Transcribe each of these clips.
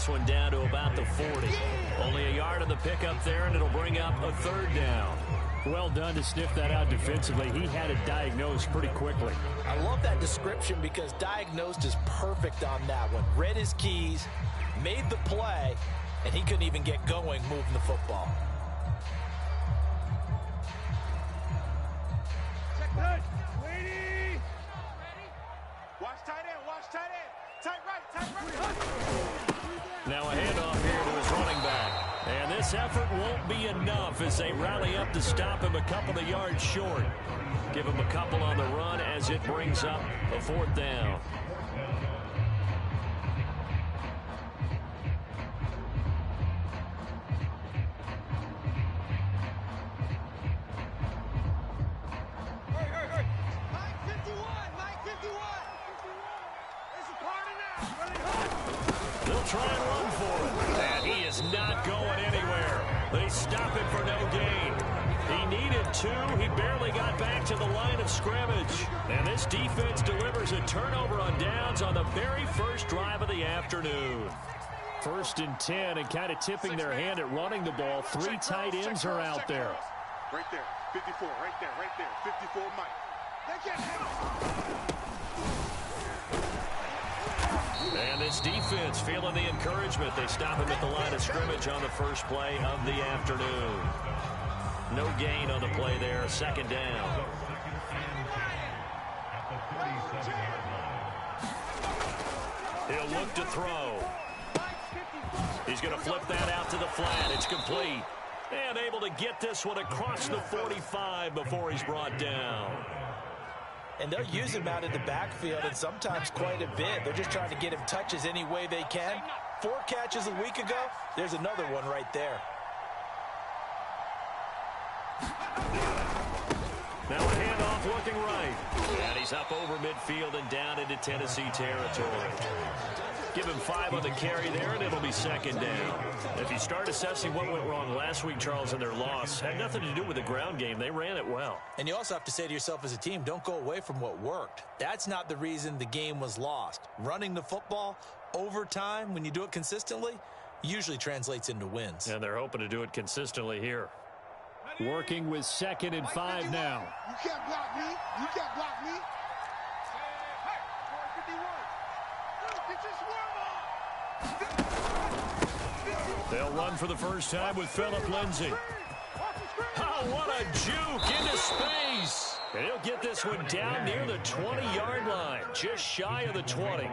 this one down to about the 40. Only a yard on the pickup there, and it'll bring up a third down. Well done to sniff that out defensively. He had it diagnosed pretty quickly. I love that description because diagnosed is perfect on that one. Read his keys, made the play, and he couldn't even get going moving the football. Check that. Lady. Watch tight end. Watch tight end. Tight right. Tight right. Now a handoff here to his running back. And this effort won't be enough as they rally up to stop him a couple of yards short. Give him a couple on the run as it brings up a fourth down. They'll try and run for it. And he is not going anywhere. They stop him for no gain. He needed two. He barely got back to the line of scrimmage. And this defense delivers a turnover on downs on the very first drive of the afternoon. 1st and 10, and kind of tipping their hand at running the ball. 3 tight ends are out there. Right there. 54. Right there. Right there. 54 Mike. They can't handle. And this defense feeling the encouragement. They stop him at the line of scrimmage on the first play of the afternoon. No gain on the play there. 2nd down. He'll look to throw. He's going to flip that out to the flat. It's complete. And able to get this one across the 45 before he's brought down. And they'll use him out in the backfield, and sometimes quite a bit. They're just trying to get him touches any way they can. 4 catches a week ago. There's another one right there. Now a handoff looking right. And he's up over midfield and down into Tennessee territory. Give him 5 on the carry there, and it'll be 2nd down. If you start assessing what went wrong last week, Charles, in their loss, had nothing to do with the ground game. They ran it well. And you also have to say to yourself as a team, don't go away from what worked. That's not the reason the game was lost. Running the football over time, when you do it consistently, usually translates into wins. And they're hoping to do it consistently here. Working with 2nd and 5 now. You can't block me. You can't block me. They'll run for the first time with Phillip Lindsay. Oh, what a juke into space. And he'll get this one down near the 20-yard line, just shy of the 20.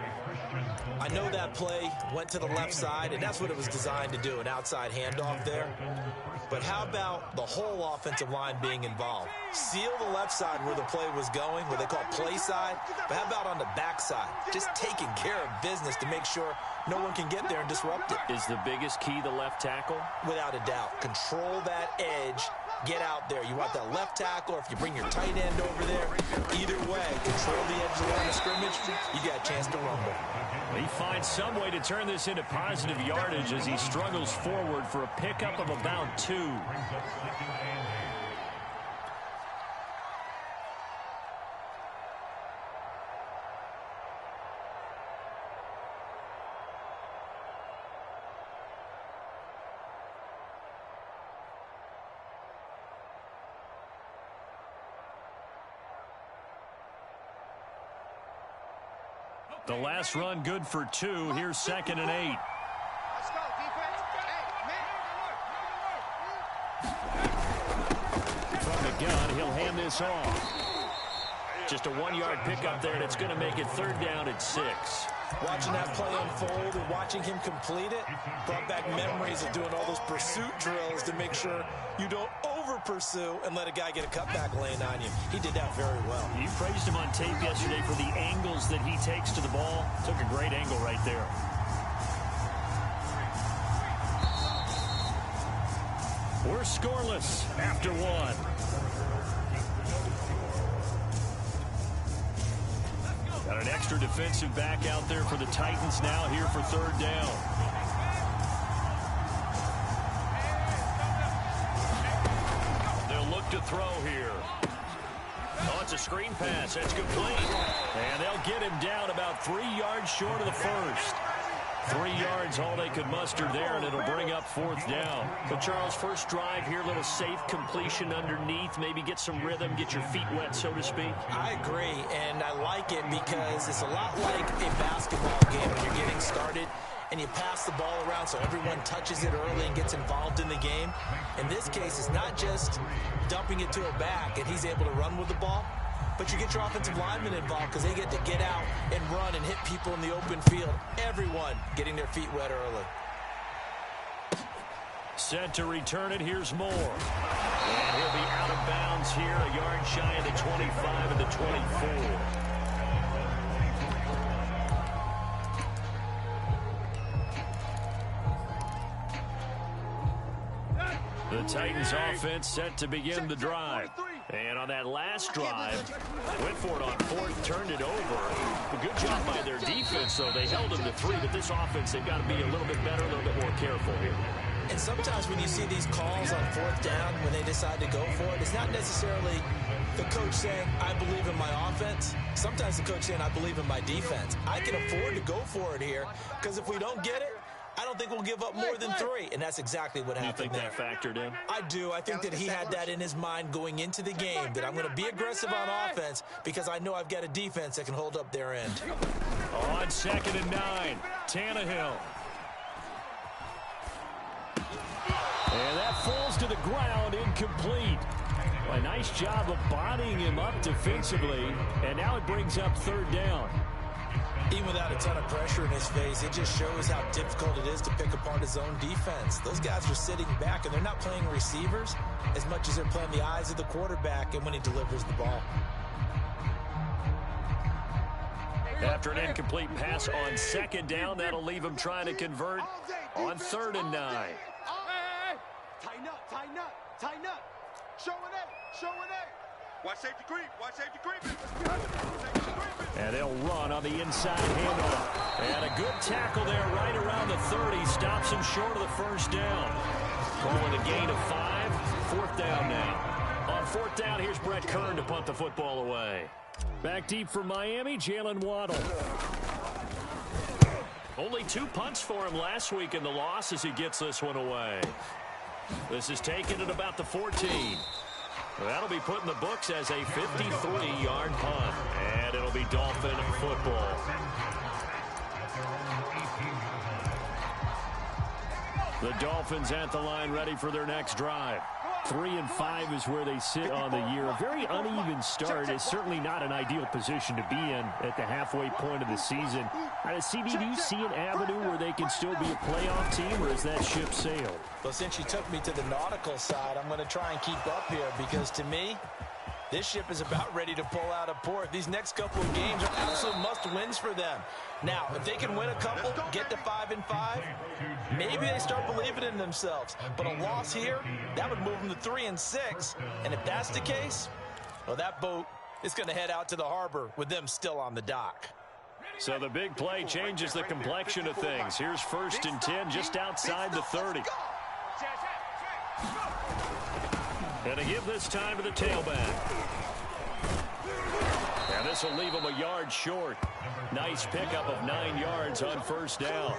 I know that play went to the left side, and that's what it was designed to do, an outside handoff there. But how about the whole offensive line being involved? Seal the left side where the play was going, what they call play side. But how about on the back side? Just taking care of business to make sure no one can get there and disrupt it. Is the biggest key the left tackle? Without a doubt. Control that edge. Get out there. You want that left tackle, or if you bring your tight end over there, either way, control the edge of the line of scrimmage, you got a chance to rumble. He finds some way to turn this into positive yardage as he struggles forward for a pickup of about 2. The last run good for 2. Here's 2nd and 8. Let's go, defense. Hey, man. From the gun, he'll hand this off. Just a 1-yard pickup there, and it's going to make it 3rd down at 6. Watching that play unfold and watching him complete it brought back memories of doing all those pursuit drills to make sure you don't over-pursue and let a guy get a cutback lane on you. He did that very well. You praised him on tape yesterday for the angles that he takes to the ball. Took a great angle right there. We're scoreless after 1. Got an extra defensive back out there for the Titans now here for 3rd down. They'll look to throw here. Oh, it's a screen pass. That's complete. And they'll get him down about 3 yards short of the first. 3 yards, all they could muster there, and it'll bring up 4th down. But, Charles, first drive here, little safe completion underneath, maybe get some rhythm, get your feet wet, so to speak. I agree, and I like it because it's a lot like a basketball game when you're getting started and you pass the ball around so everyone touches it early and gets involved in the game. In this case, it's not just dumping it to a back and he's able to run with the ball, but you get your offensive linemen involved because they get to get out and run and hit people in the open field. Everyone getting their feet wet early. Set to return it. Here's Moore. And he'll be out of bounds here, a yard shy of the 25 and the 24. The Titans offense set to begin the drive. And on that last drive, went for it on 4th, turned it over. A good job by their defense, though. They held them to 3, but this offense, they've got to be a little bit better, a little bit more careful here. And sometimes when you see these calls on 4th down, when they decide to go for it, it's not necessarily the coach saying, I believe in my offense. Sometimes the coach saying, I believe in my defense. I can afford to go for it here because if we don't get it, I don't think we'll give up more than 3, and that's exactly what happened there. You think that factored in? I do. I think that he had that in his mind going into the game, that I'm going to be aggressive on offense because I know I've got a defense that can hold up their end. On 2nd and 9, Tannehill. And that falls to the ground, incomplete. A nice job of bodying him up defensively, and now it brings up 3rd down. Even without a ton of pressure in his face, it just shows how difficult it is to pick apart his own defense. Those guys are sitting back, and they're not playing receivers as much as they're playing the eyes of the quarterback and when he delivers the ball. After an incomplete pass on 2nd down, that'll leave him trying to convert on 3rd and 9. Tighten up, tighten up, tighten up. Show it up, show it up. Watch safety creep, watch safety creep. And they'll run on the inside handoff. And a good tackle there right around the 30. Stops him short of the 1st down. Calling a gain of 5. 4th down now. On 4th down, here's Brett Kern to punt the football away. Back deep for Miami, Jalen Waddle. Only 2 punts for him last week in the loss as he gets this one away. This is taken at about the 14. That'll be put in the books as a 53-yard punt. And it'll be Dolphin football. The Dolphins at the line ready for their next drive. 3-5 is where they sit on the year. A very uneven start. It's certainly not an ideal position to be in at the halfway point of the season. CB, do you see an avenue where they can still be a playoff team, or is that ship sailed? Well, since you took me to the nautical side, I'm going to try and keep up here because to me, this ship is about ready to pull out of port. These next couple of games are absolute must-wins for them. Now, if they can win a couple, get to 5-5, maybe they start believing in themselves. But a loss here, that would move them to 3-6. And if that's the case, well, that boat is going to head out to the harbor with them still on the dock. So the big play changes the complexion of things. Here's 1st and 10 just outside the 30. And to give this time to the tailback. And this will leave him a yard short. Nice pickup of 9 yards on 1st down.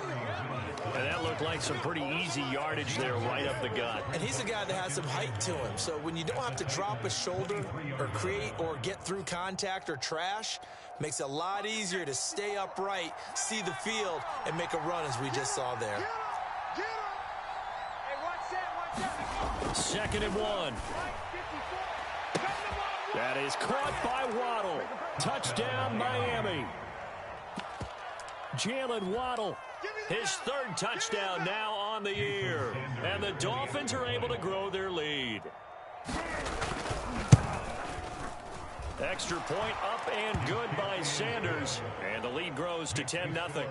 And that looked like some pretty easy yardage there right up the gut. And he's a guy that has some height to him. So when you don't have to drop a shoulder or create or get through contact or trash, makes it a lot easier to stay upright, see the field, and make a run as we just saw there. 2nd and 1. That is caught by Waddle. Touchdown, Miami. Jalen Waddle. His 3rd touchdown now on the year. And the Dolphins are able to grow their lead. Extra point up and good by Sanders. And the lead grows to 10-0.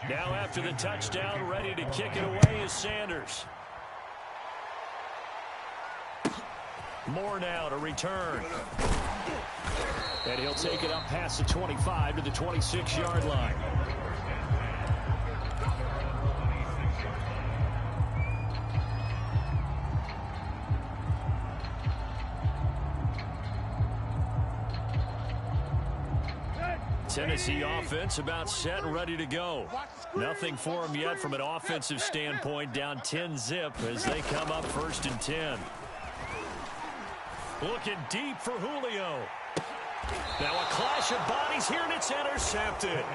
Now after the touchdown, ready to kick it away is Sanders. Moore now to return. And he'll take it up past the 25 to the 26-yard line. Tennessee offense about set and ready to go. Nothing for them yet from an offensive standpoint, down 10-zip as they come up 1st and 10. Looking deep for Julio. Now a clash of bodies here, and it's intercepted.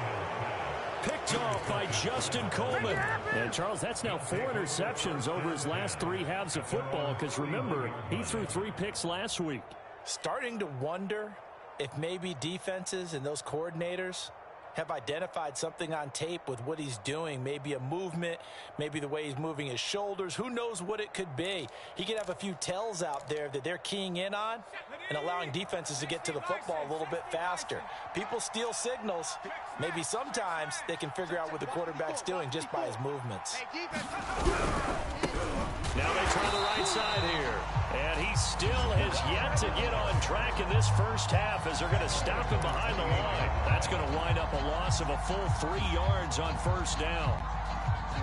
Picked off by Justin Coleman. And, Charles, that's now 4 interceptions over his last 3 halves of football because, remember, he threw 3 picks last week. Starting to wonder if maybe defenses and those coordinators have identified something on tape with what he's doing. Maybe a movement, maybe the way he's moving his shoulders. Who knows what it could be? He could have a few tells out there that they're keying in on and allowing defenses to get to the football a little bit faster. People steal signals. Maybe sometimes they can figure out what the quarterback's doing just by his movements. Now they try the right side here. And he still has yet to get on track in this first half as they're going to stop him behind the line. That's going to wind up a loss of a full 3 yards on 1st down.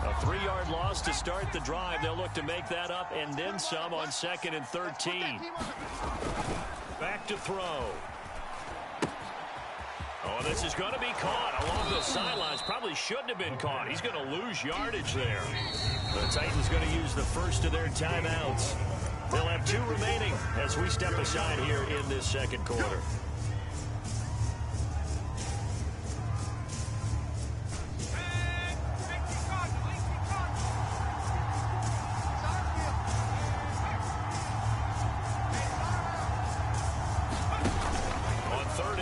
A 3-yard loss to start the drive. They'll look to make that up and then some on 2nd and 13. Back to throw. Oh, this is going to be caught along the sidelines. Probably shouldn't have been caught. He's going to lose yardage there. The Titans going to use the first of their timeouts. They'll have 2 remaining as we step aside here in this 2nd quarter.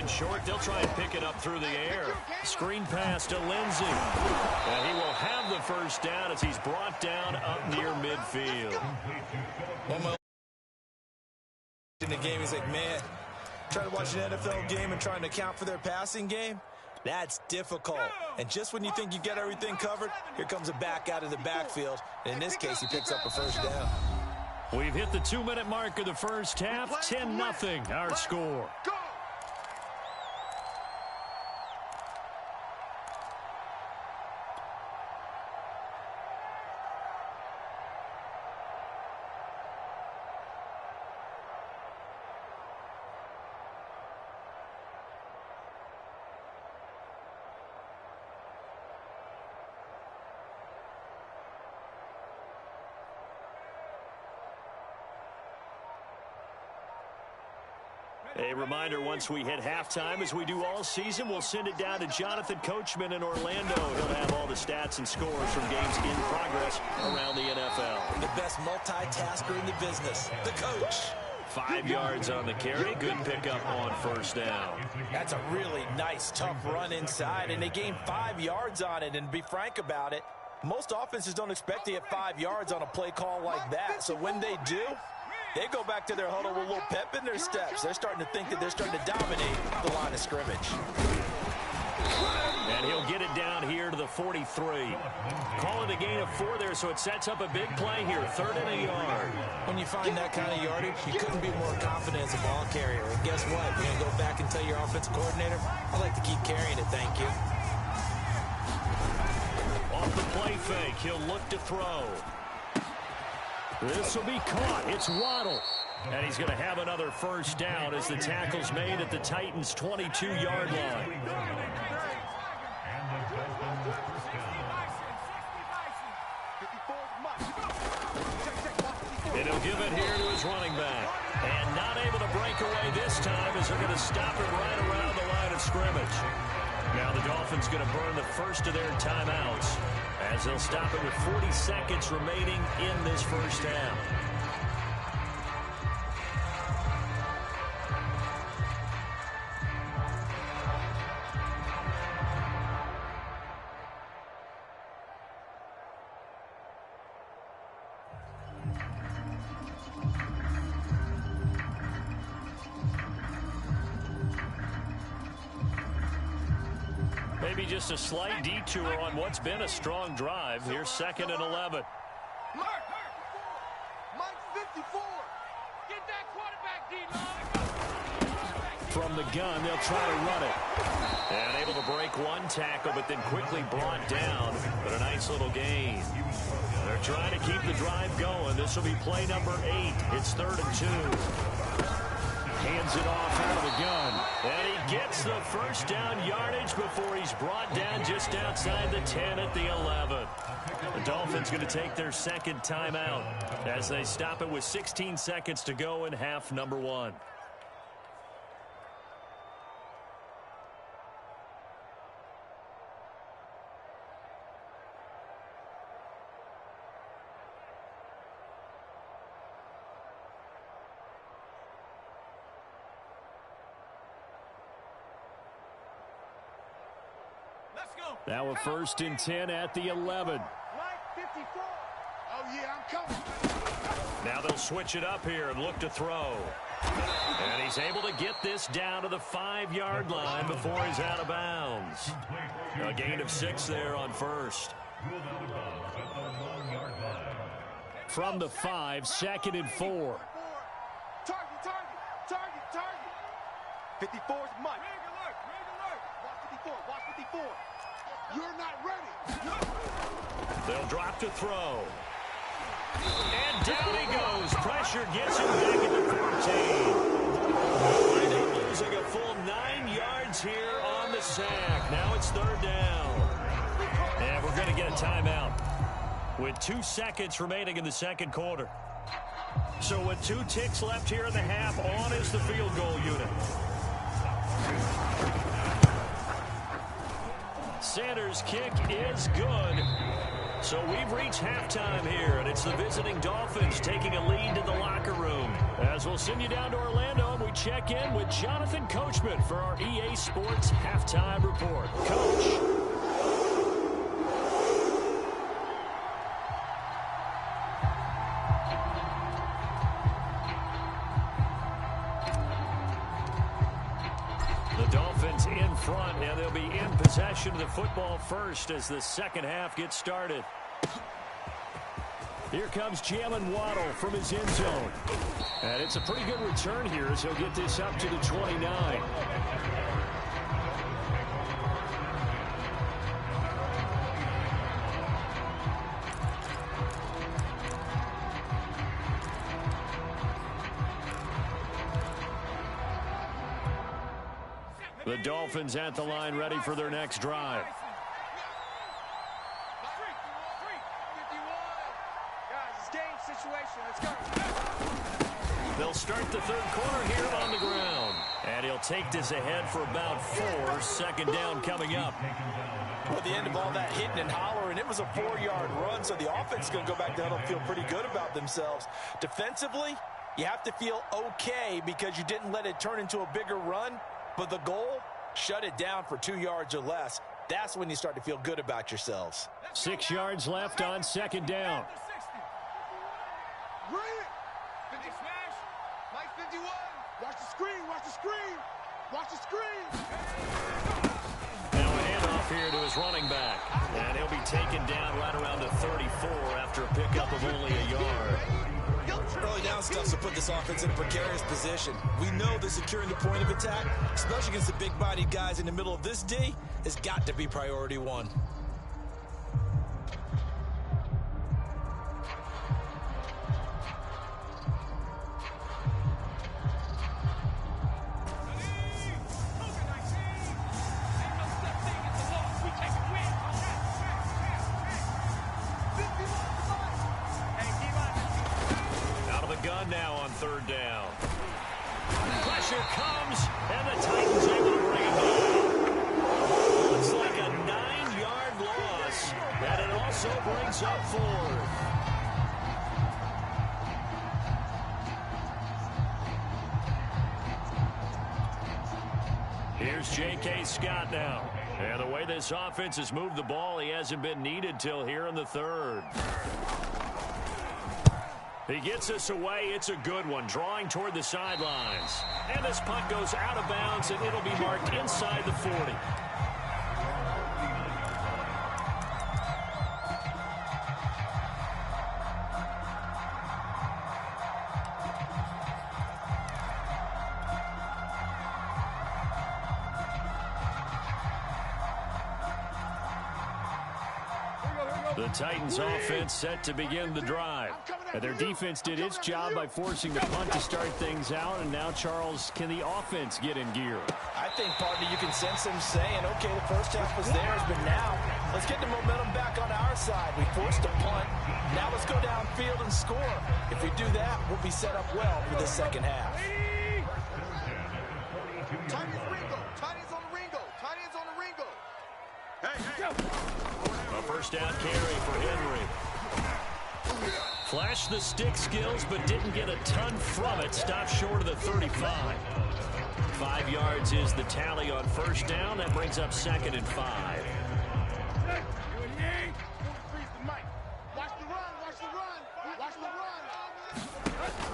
Short, they'll try and pick it up through the air. Screen pass to Lindsey. And he will have the 1st down as he's brought down up near midfield. In the game, he's like, man, trying to watch an NFL game and trying to account for their passing game, that's difficult. And just when you think you get everything covered, here comes a back out of the backfield. And in this case, he picks up a 1st down. We've hit the 2-minute mark of the first half. 10-0 our score. A reminder, once we hit halftime, as we do all season, we'll send it down to Jonathan Coachman in Orlando. He'll have all the stats and scores from games in progress around the NFL. The best multitasker in the business, the coach. 5 yards on the carry. Good pickup on 1st down. That's a really nice, tough run inside, and they gained 5 yards on it. And to be frank about it, most offenses don't expect to get 5 yards on a play call like that. So when they do, they go back to their huddle with a little pep in their steps. They're starting to think that they're starting to dominate the line of scrimmage. And he'll get it down here to the 43. Call it a gain of 4 there, so it sets up a big play here. 3rd and a yard. When you find that kind of yardage, you couldn't be more confident as a ball carrier. And guess what? You're going to go back and tell your offensive coordinator, I'd like to keep carrying it, thank you. Off the play fake, he'll look to throw. This will be caught. It's Waddle. And he's going to have another 1st down as the tackle's made at the Titans' 22-yard line. And he'll give it here to his running back. And not able to break away this time as they're going to stop him right around the line of scrimmage. Now the Dolphins going to burn the first of their timeouts as they'll stop it with 40 seconds remaining in this first half. Maybe just a slight detour on what's been a strong drive. Here's 2nd and 11. Mike 54. Get that quarterback, D-line. From the gun, they'll try to run it. And able to break one tackle, but then quickly brought down. But a nice little gain. They're trying to keep the drive going. This will be play number 8. It's 3rd and 2. Hands it off out of the gun. And he gets the first down yardage before he's brought down just outside the 10 at the 11. The Dolphins going to take their second timeout as they stop it with 16 seconds to go in half number 1. Now a 1st and 10 at the 11. Oh, yeah, I'm coming. Now they'll switch it up here and look to throw. And he's able to get this down to the 5-yard line before he's out of bounds. A gain of 6 there on 1st. From the 5, 2nd and 4. Target. 54 is Mike. Watch 54. You're not ready. They'll drop to throw. And down he goes. Pressure gets him back at the 14. Losing a full 9 yards here on the sack. Now it's 3rd down. And we're going to get a timeout with 2 seconds remaining in the second quarter. So with 2 ticks left here in the half, on is the field goal unit. Sanders' kick is good. So we've reached halftime here, and it's the visiting Dolphins taking a lead to the locker room. As we'll send you down to Orlando, and we check in with Jonathan Coachman for our EA Sports Halftime Report. Coach. In front, and they'll be in possession of the football first as the second half gets started. Here comes Jalen Waddle from his end zone. And it's a pretty good return here as he'll get this up to the 29. The Dolphins at the line ready for their next drive. They'll start the third quarter here on the ground. And he'll take this ahead for about 4. 2nd down coming up. At the end of all that hitting and hollering, it was a 4-yard run, so the offense is going to go back down and feel pretty good about themselves. Defensively, you have to feel okay because you didn't let it turn into a bigger run. But the goal, shut it down for 2 yards or less. That's when you start to feel good about yourselves. 6 yards left on 2nd down. Bring it. 50 smash. Mike 51. Watch the screen. Watch the screen. Now a handoff here to his running back. And he'll be taken down right around the 34 after a pickup of only a yard. Early down stuff to put this offense in a precarious position. We know that securing the point of attack, especially against the big-bodied guys in the middle of this D, has got to be priority 1. Now on 3rd down. Pressure comes, and the Titans able to bring him down. Looks like a 9-yard loss, and it also brings up 4th. Here's J.K. Scott now. And the way this offense has moved the ball, he hasn't been needed till here in the 3rd. He gets this away. It's a good one, drawing toward the sidelines. And this punt goes out of bounds, and it'll be marked inside the 40. The Titans offense set to begin the drive. And their defense did its job by forcing the punt to start things out. And now, Charles, can the offense get in gear? I think, partner, you can sense them saying, okay, the first half was theirs, but now let's get the momentum back on our side. We forced a punt. Now let's go downfield and score. If we do that, we'll be set up well for the second half. Titans Ringo. Titans on the Ringo. Titans on the Ringo. Hey. A first down carry for Henry. Flashed the stick skills, but didn't get a ton from it. Stopped short of the 35. 5 yards is the tally on first down. That brings up 2nd and 5.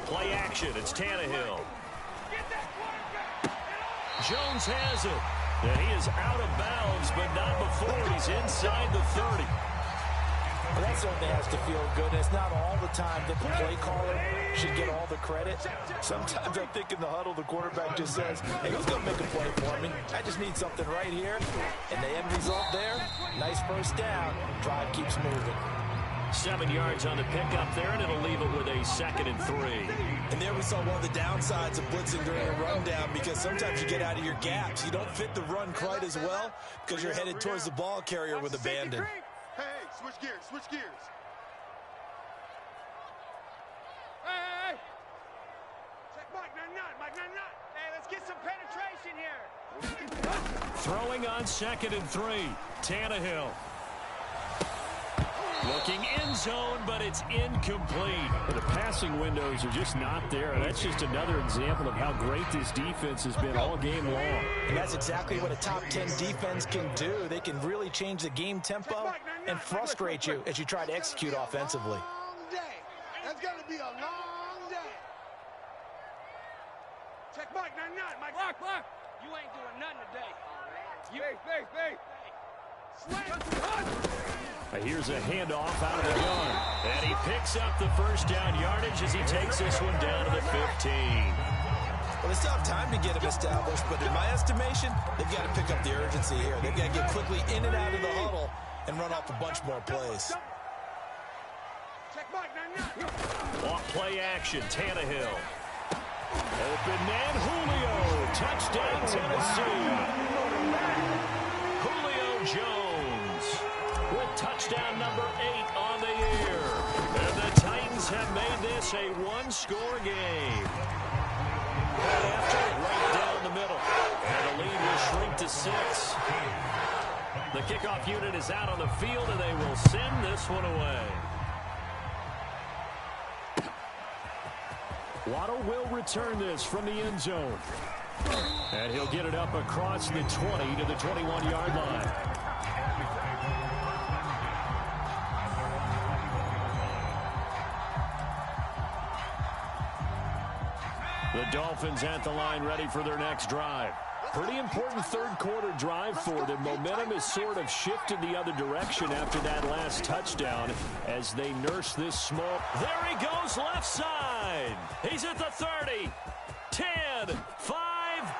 Play action. It's Tannehill. Jones has it. And he is out of bounds, but not before he's inside the 30. Well, that certainly has to feel good. It's not all the time that the play caller should get all the credit. Sometimes I think in the huddle, the quarterback just says, hey, who's going to make a play for me? I just need something right here. And the end result there, nice first down. Drive keeps moving. 7 yards on the pickup there, and it'll leave it with a 2nd and 3. And there we saw one of the downsides of blitzing during a rundown, because sometimes you get out of your gaps. You don't fit the run quite as well because you're headed towards the ball carrier with abandon. Hey, switch gears, switch gears. Hey. Check Mike 99, Mike 99. Hey, let's get some penetration here. Throwing on 2nd and 3. Tannehill. Looking end zone, but it's incomplete. The passing windows are just not there. That's just another example of how great this defense has been all game long. And that's exactly what a top 10 defense can do. They can really change the game tempo and frustrate you as you try to execute offensively. Long day. That's going to be a long day. Check Mike 99, Mike. Mark. You ain't doing nothing today. Base. Here's a handoff out of the gun. And he picks up the first down yardage as he takes this one down to the 15. Well, they still have time to get him established, but in my estimation, they've got to pick up the urgency here. They've got to get quickly in and out of the huddle and run off a bunch more plays. Check Mike 99. Off play action, Tannehill. Open man, Julio. Touchdown, Tennessee. Julio Jones with touchdown number 8 on the year. And the Titans have made this a one-score game. And after right down the middle. And the lead will shrink to 6. The kickoff unit is out on the field, and they will send this one away. Waddle will return this from the end zone. And he'll get it up across the 20 to the 21-yard line. The Dolphins at the line ready for their next drive. Pretty important third-quarter drive for them. Momentum has sort of shifted the other direction after that last touchdown as they nurse this small. There he goes left side. He's at the 30, 10, 5,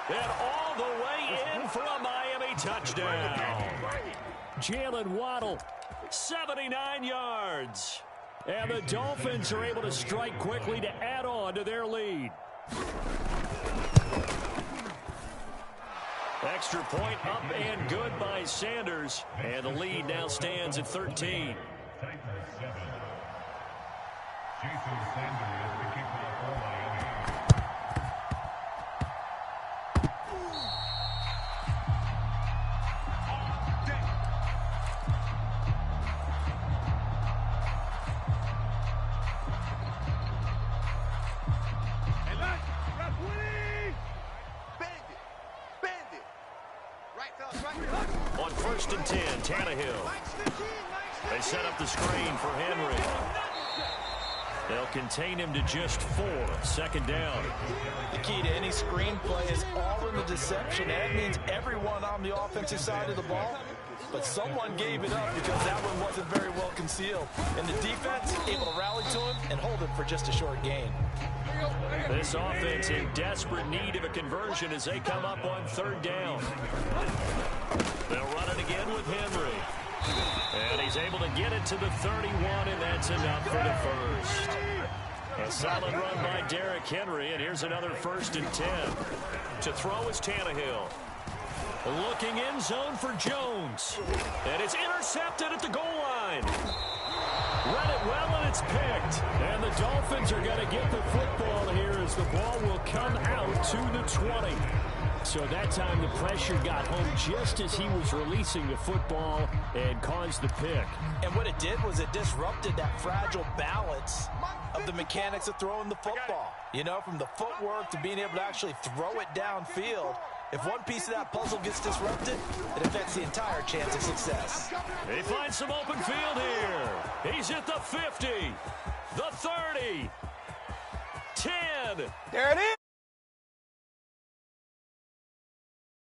and all the way in for a Miami touchdown. Jalen Waddle, 79 yards. and the Dolphins are able to strike quickly to add on to their lead. Extra point up and good by Sanders. And the lead now stands at 13. On 1st and 10, Tannehill. They set up the screen for Henry. They'll contain him to just 4. 2nd down. The key to any screen play is all in the deception. That means everyone on the offensive side of the ball. But someone gave it up because that one wasn't very well concealed. And the defense able to rally to him and hold it for just a short gain. This offense in desperate need of a conversion as they come up on 3rd down. They'll run it again with Henry. And he's able to get it to the 31, and that's enough for the first. A solid run by Derrick Henry, and here's another 1st and 10. To throw is Tannehill. Looking in zone for Jones. And it's intercepted at the goal line. Read it well, and it's picked. And the Dolphins are going to get the football here as the ball will come out to the 20. So that time the pressure got home just as he was releasing the football and caused the pick. And what it did was it disrupted that fragile balance of the mechanics of throwing the football. You know, from the footwork to being able to actually throw it downfield. If one piece of that puzzle gets disrupted, it affects the entire chance of success. He finds some open field here. He's at the 50, the 30, 10. There it is.